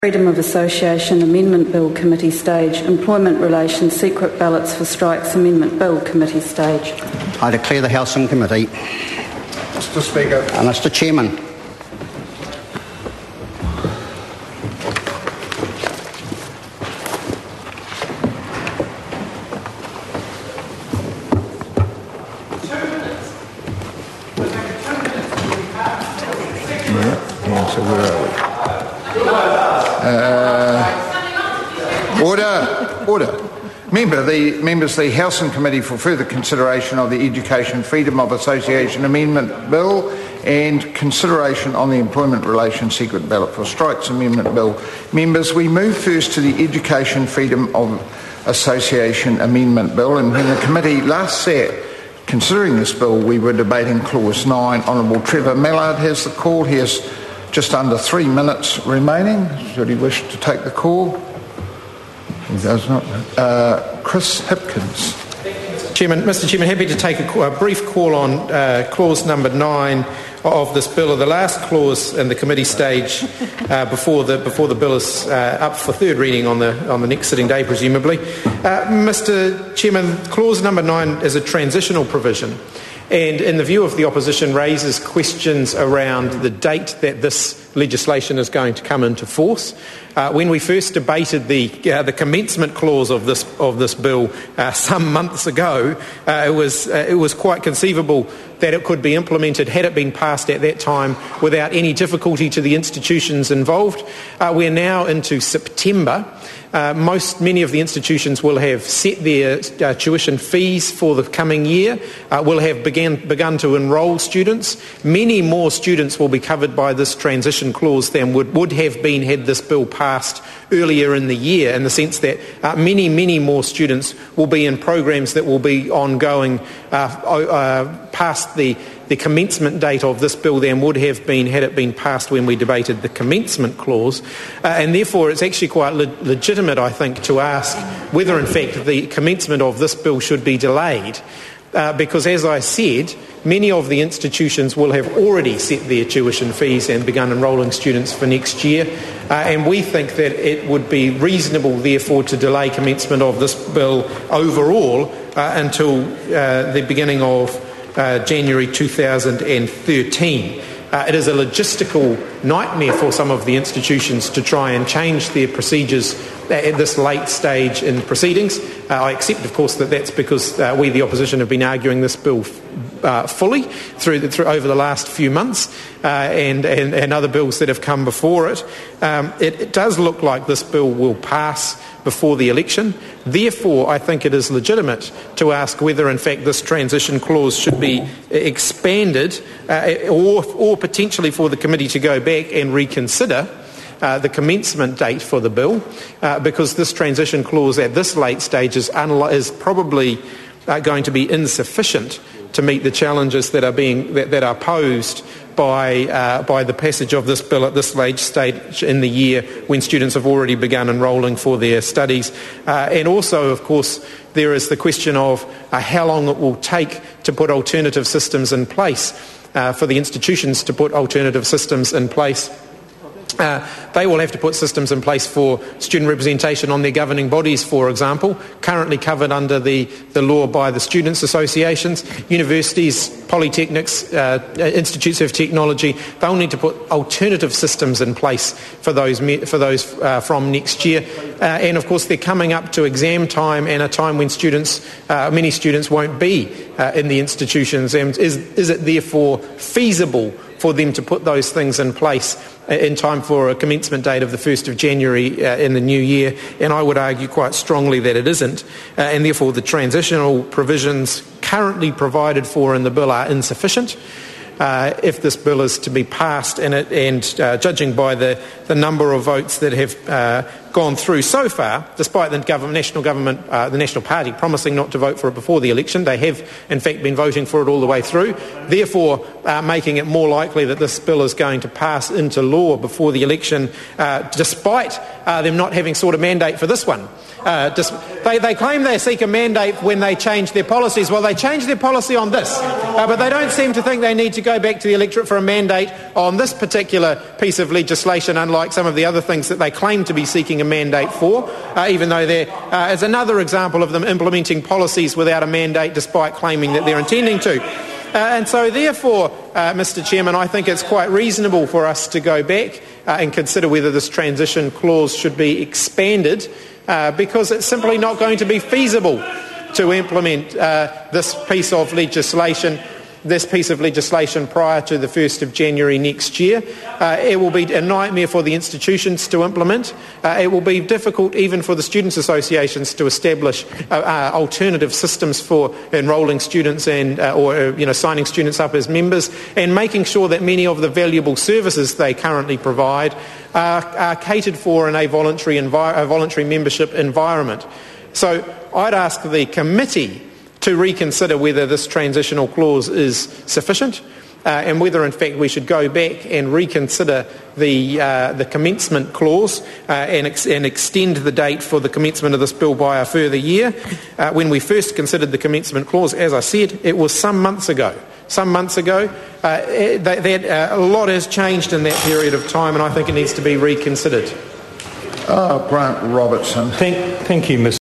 Freedom of Association Amendment Bill Committee stage, Employment Relations Secret Ballots for Strikes Amendment Bill Committee stage. I declare the House in committee. Mr. Speaker. Mr. Chairman. So where are we? Order. Members, the House and Committee for further consideration of the Education Freedom of Association Amendment Bill and consideration on the Employment Relations Secret Ballot for Strikes Amendment Bill. Members, we move first to the Education Freedom of Association Amendment Bill, and when the committee last sat considering this bill, we were debating Clause 9. Honourable Trevor Mallard has the call. He has just under 3 minutes remaining. Should he wish to take the call? He does not. Chris Hipkins. Mr. Chairman, happy to take a brief call on clause number 9 of this bill, or the last clause in the committee stage before the bill is up for third reading on the next sitting day, presumably. Mr. Chairman, clause number 9 is a transitional provision, and in the view of the opposition raises questions around the date that this legislation is going to come into force. When we first debated the commencement clause of this bill some months ago, it was quite conceivable that it could be implemented had it been passed at that time without any difficulty to the institutions involved. We're now into September. Many of the institutions will have set their tuition fees for the coming year, will have begun to enrol students. Many more students will be covered by this transition clause than would have been had this bill passed earlier in the year, in the sense that many more students will be in programs that will be ongoing past the commencement date of this bill than would have been had it been passed when we debated the commencement clause. And therefore it's actually quite legitimate, I think, to ask whether in fact the commencement of this bill should be delayed. Because, as I said, many of the institutions will have already set their tuition fees and begun enrolling students for next year, and we think that it would be reasonable, therefore, to delay commencement of this bill overall until the beginning of January 2013. It is a logistical nightmare for some of the institutions to try and change their procedures at this late stage in proceedings. I accept, of course, that that's because we, the opposition, have been arguing this bill fully through over the last few months, and other bills that have come before it. It does look like this bill will pass before the election. Therefore, I think it is legitimate to ask whether, in fact, this transition clause should be expanded, or potentially for the committee to go back and reconsider the commencement date for the bill, because this transition clause at this late stage is probably going to be insufficient to meet the challenges that are posed by the passage of this bill at this late stage in the year when students have already begun enrolling for their studies. And also, of course, there is the question of how long it will take to put alternative systems in place, for the institutions to put alternative systems in place. They will have to put systems in place for student representation on their governing bodies, for example, currently covered under the law by the students' associations. Universities, polytechnics, institutes of technology, they'll need to put alternative systems in place for those from next year. And of course, they're coming up to exam time, and a time when many students won't be in the institutions. And is it therefore feasible for them to put those things in place in time for a commencement date of the 1st of January in the new year? And I would argue quite strongly that it isn't, and therefore the transitional provisions currently provided for in the bill are insufficient. If this bill is to be passed, and judging by the number of votes that have gone through so far, despite the National Party promising not to vote for it before the election, they have in fact been voting for it all the way through, therefore making it more likely that this bill is going to pass into law before the election, despite them not having sought a mandate for this one. They claim they seek a mandate when they change their policies. Well, they changed their policy on this, but they don't seem to think they need to go back to the electorate for a mandate on this particular piece of legislation, unlike some of the other things that they claim to be seeking a mandate for, even though there is another example of them implementing policies without a mandate despite claiming that they're intending to. And so therefore, Mr Chairman, I think it's quite reasonable for us to go back and consider whether this transition clause should be expanded, because it's simply not going to be feasible to implement this piece of legislation prior to the 1st of January next year. It will be a nightmare for the institutions to implement. It will be difficult even for the students' associations to establish alternative systems for enrolling students and signing students up as members, and making sure that many of the valuable services they currently provide are catered for in a voluntary membership environment. So I'd ask the committee to reconsider whether this transitional clause is sufficient, and whether in fact we should go back and reconsider the commencement clause and extend the date for the commencement of this bill by a further year. When we first considered the commencement clause, as I said, it was some months ago. A lot has changed in that period of time, and I think it needs to be reconsidered. Grant Robertson. Thank you, Mr.